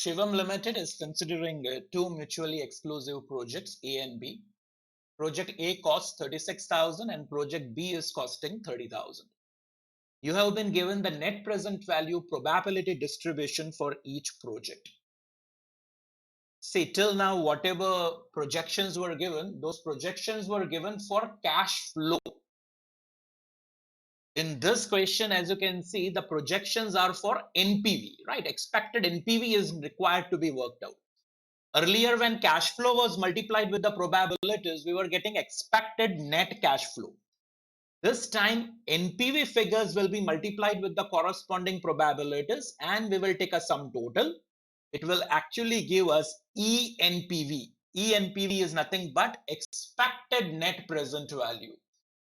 Shivam Limited is considering two mutually exclusive projects, A and B. Project A costs 36,000 and project B is costing 30,000. You have been given the net present value probability distribution for each project. See, till now, whatever projections were given, those projections were given for cash flow. In this question, as you can see, the projections are for NPV, right? Expected NPV is required to be worked out. Earlier, when cash flow was multiplied with the probabilities, we were getting expected net cash flow. This time, NPV figures will be multiplied with the corresponding probabilities and we will take a sum total. It will actually give us ENPV. ENPV is nothing but expected net present value.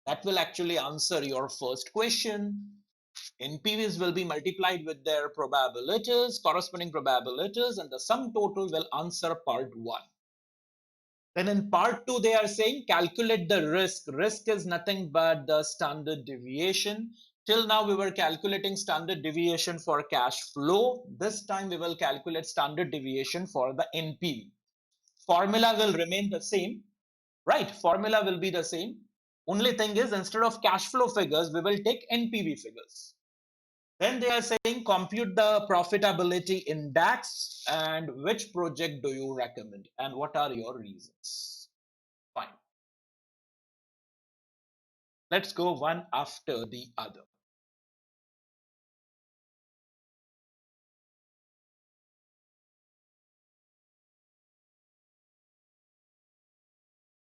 That will actually answer your first question. NPVs will be multiplied with their probabilities, corresponding probabilities, and the sum total will answer part 1. Then in part 2, they are saying calculate the risk. Risk is nothing but the standard deviation. Till now, we were calculating standard deviation for cash flow. This time, we will calculate standard deviation for the NPV. Formula will remain the same, right? Formula will be the same. Only thing is, instead of cash flow figures, we will take NPV figures. Then they are saying compute the profitability index and which project do you recommend and what are your reasons? Fine. Let's go one after the other.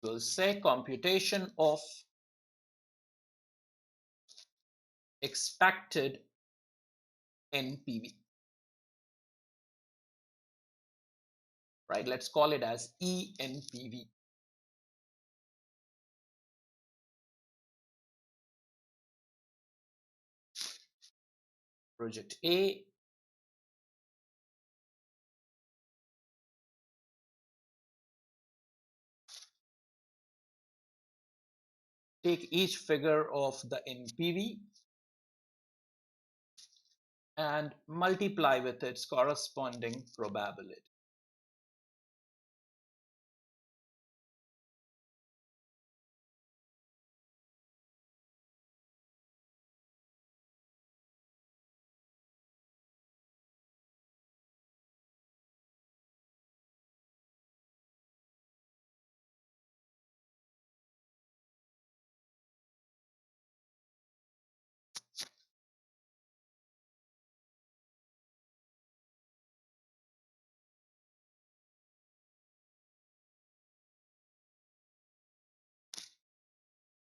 We'll say computation of expected NPV. Right, let's call it as ENPV. Project A, take each figure of the NPV and multiply with its corresponding probability.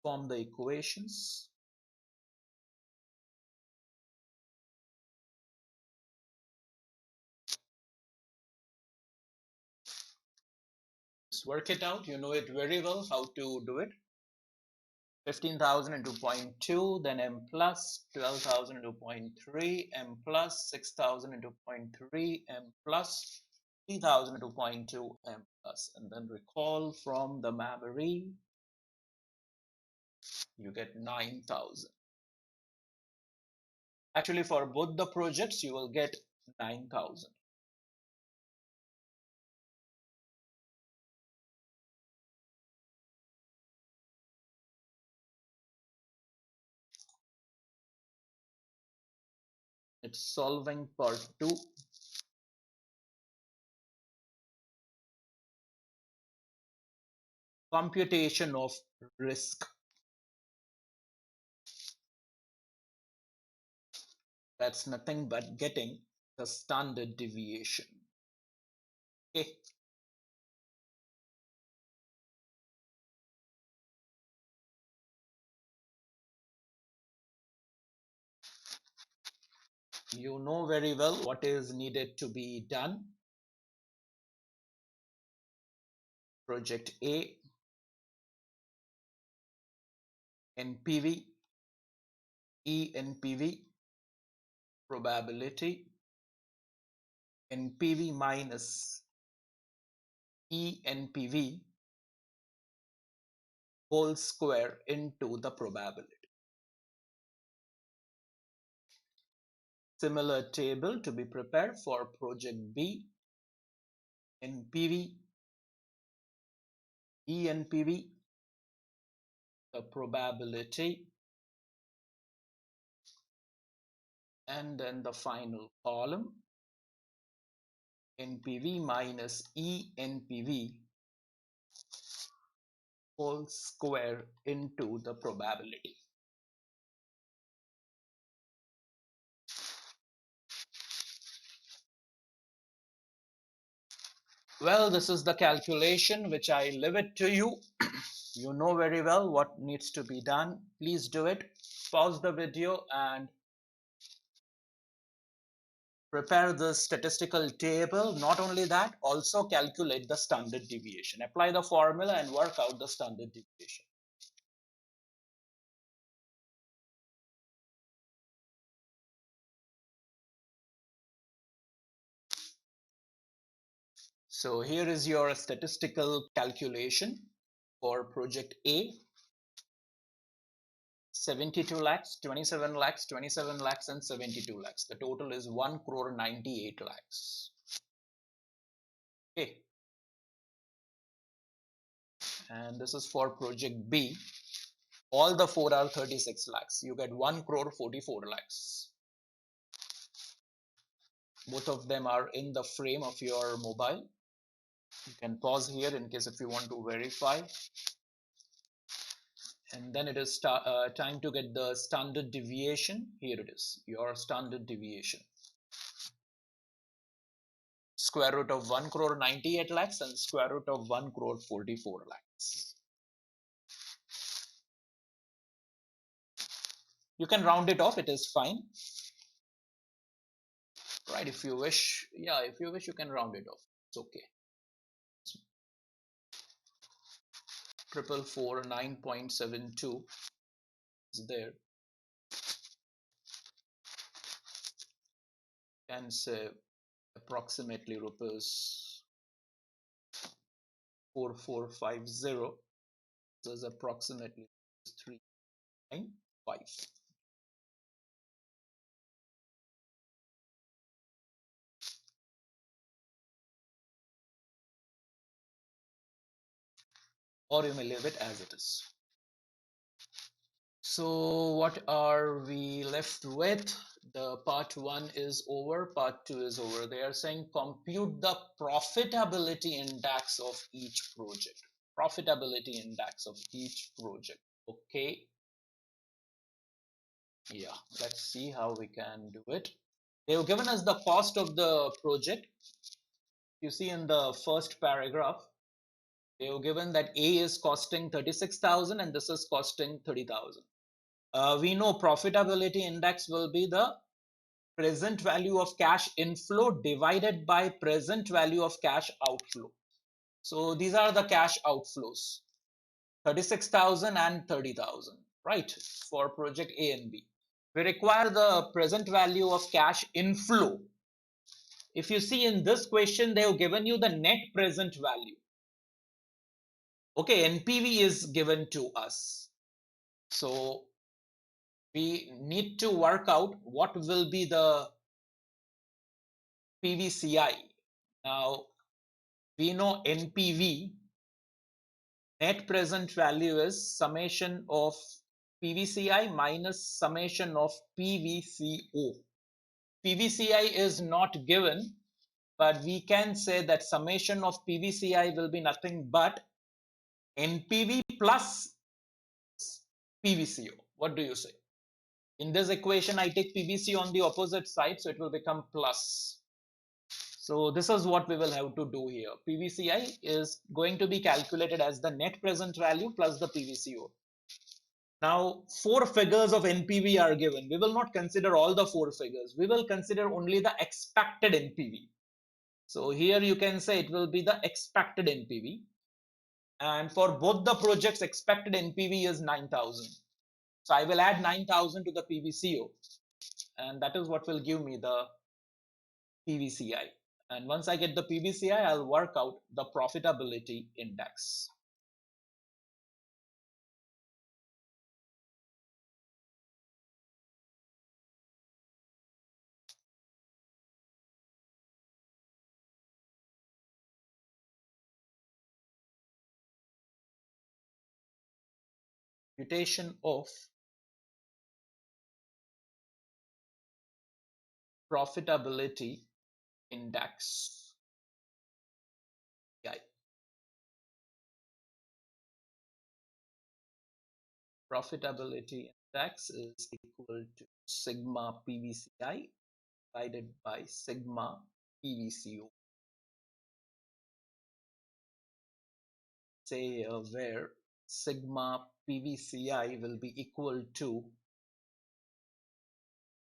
Form the equations. Let's work it out. You know it very well how to do it. 15,000 into 0.2, then m plus 12,000 into 0.3, m plus 6,000 into 0.3, m plus 3,000 into 0.2, m plus. And then recall from the memory, you get 9,000. Actually, for both the projects, you will get 9,000. It's solving part 2. Computation of risk. That's nothing but getting the standard deviation. Okay. You know very well what is needed to be done. Project A, NPV, ENPV, probability, NPV minus ENPV whole square into the probability. Similar table to be prepared for project B. NPV, ENPV, the probability, and then the final column, NPV minus ENPV whole square into the probability. Well, this is the calculation which I leave it to you. You know very well what needs to be done. Please do it. Pause the video and prepare the statistical table. Not only that, also calculate the standard deviation. Apply the formula and work out the standard deviation. So here is your statistical calculation for project A. 72 lakhs, 27 lakhs, 27 lakhs, and 72 lakhs. The total is 1 crore 98 lakhs. Okay. And this is for project B. All the four are 36 lakhs. You get 1 crore 44 lakhs. Both of them are in the frame of your mobile. You can pause here in case if you want to verify. And then it is time to get the standard deviation. Here it is, your standard deviation. Square root of 1 crore 98 lakhs and square root of 1 crore 44 lakhs. You can round it off, it is fine. Right, if you wish, yeah, if you wish, you can round it off. It's okay. 444 9.72 is there. Can say approximately rupees 4450. This is approximately 395. Or you may leave it as it is. So what are we left with? The part 1 is over, part 2 is over. They are saying compute the profitability index of each project. Profitability index of each project. Okay. Yeah, let's see how we can do it. They've given us the cost of the project. You see in the first paragraph, they've given that A is costing 36,000 and this is costing 30,000. We know profitability index will be the present value of cash inflow divided by present value of cash outflow. So these are the cash outflows, 36,000 and 30,000, right? For project A and B. We require the present value of cash inflow. If you see in this question, they have given you the net present value. Okay, NPV is given to us. So we need to work out what will be the PVCI. Now we know NPV, net present value, is summation of PVCI minus summation of PVCO. PVCI is not given, but we can say that summation of PVCI will be nothing but NPV plus PVCO. What do you say? In this equation, I take PVC on the opposite side, so it will become plus. So this is what we will have to do here. PVCI is going to be calculated as the net present value plus the PVCO. Now, 4 figures of NPV are given. We will not consider all the 4 figures. We will consider only the expected NPV. So here you can say it will be the expected NPV. And for both the projects, expected NPV is 9,000. So I will add 9,000 to the PVCO. And that is what will give me the PVCI. And once I get the PVCI, I'll work out the profitability index. Computation of Profitability Index. ICAI. Profitability index is equal to sigma PVCI divided by sigma PVCO. Say where sigma PVCI will be equal to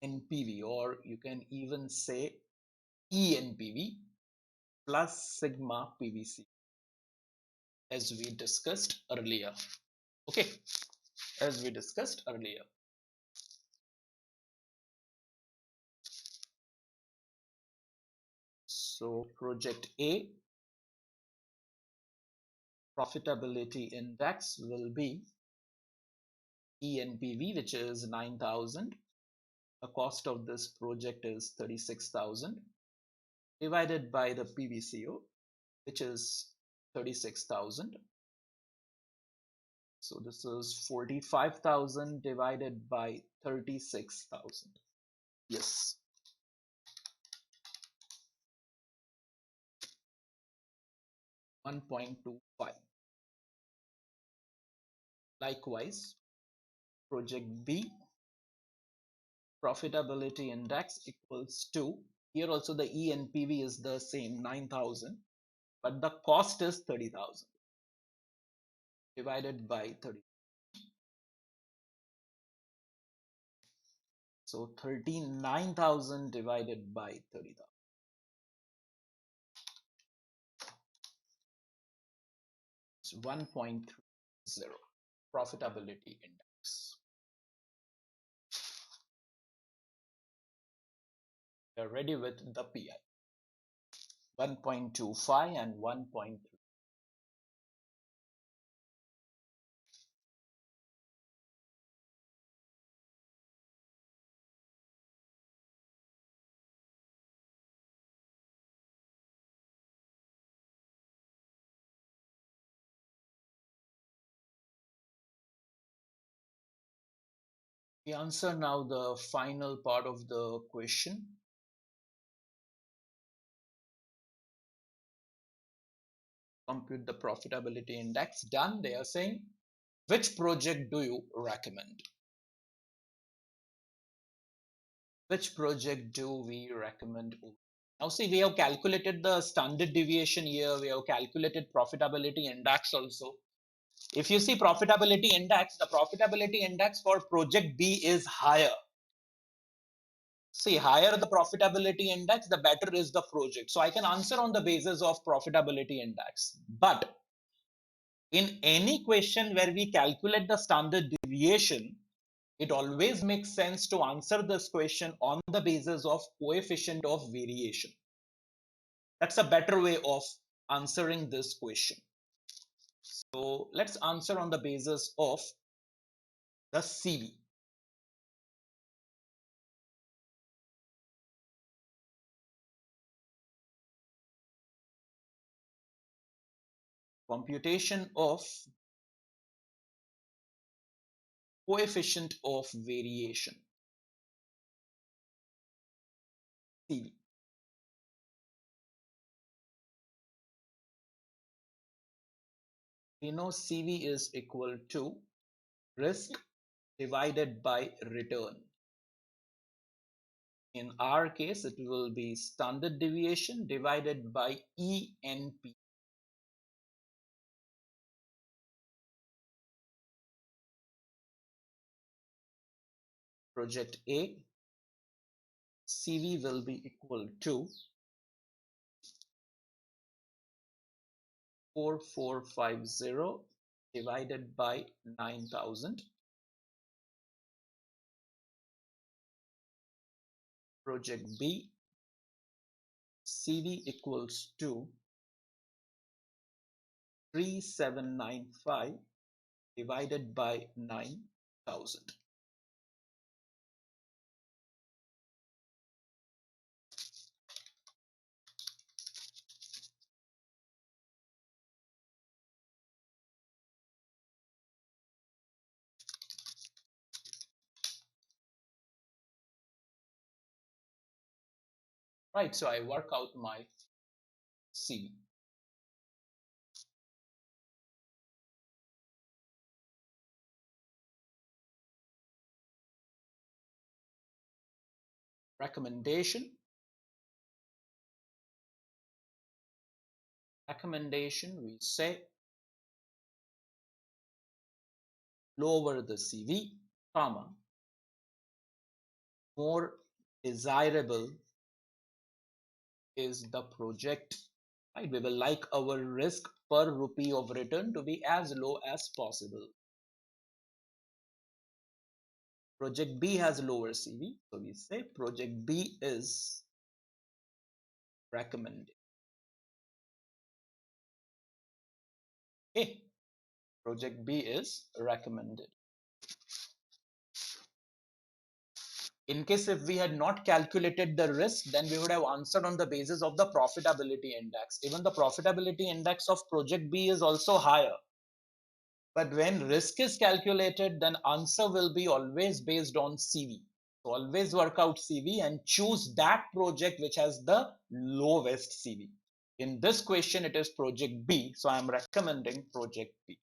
NPV, or you can even say ENPV plus sigma PVC, as we discussed earlier. Okay, as we discussed earlier. So project A profitability index will be ENPV, which is 9,000. The cost of this project is 36,000 divided by the PVCO, which is 36,000. So this is 45,000 divided by 36,000. Yes. $1.25. Likewise, project B profitability index equals to, here also the ENPV is the same 9,000, but the cost is 30,000 divided by 30. So 39,000 divided by 30,000. It's 1.30 profitability index. We're ready with the PI. 1.25 and 1.3. We answer now the final part of the question. Compute the profitability index. Done. They are saying, which project do you recommend? Which project do we recommend? Now see, we have calculated the standard deviation here. We have calculated profitability index also. If you see profitability index, the profitability index for project B is higher. See, higher the profitability index, the better is the project. So I can answer on the basis of profitability index. But in any question where we calculate the standard deviation, it always makes sense to answer this question on the basis of coefficient of variation. That's a better way of answering this question. So let's answer on the basis of the CV. Computation of coefficient of variation, CV. We know CV is equal to risk divided by return. In our case, it will be standard deviation divided by ENP. Project A, CV will be equal to 4450 divided by 9,000. Project B, CV equals to 3795 divided by 9,000. right? So I work out my CV. Recommendation. Recommendation, we say lower the CV, comma, more desirable is the project, right? We will like our risk per rupee of return to be as low as possible. Project B has lower CV, so we say project B is recommended. Okay, project B is recommended. In case if we had not calculated the risk, then we would have answered on the basis of the profitability index. Even the profitability index of project B is also higher. But when risk is calculated, then answer will be always based on CV. So always work out CV and choose that project which has the lowest CV. In this question, it is project B. So I'm recommending project B.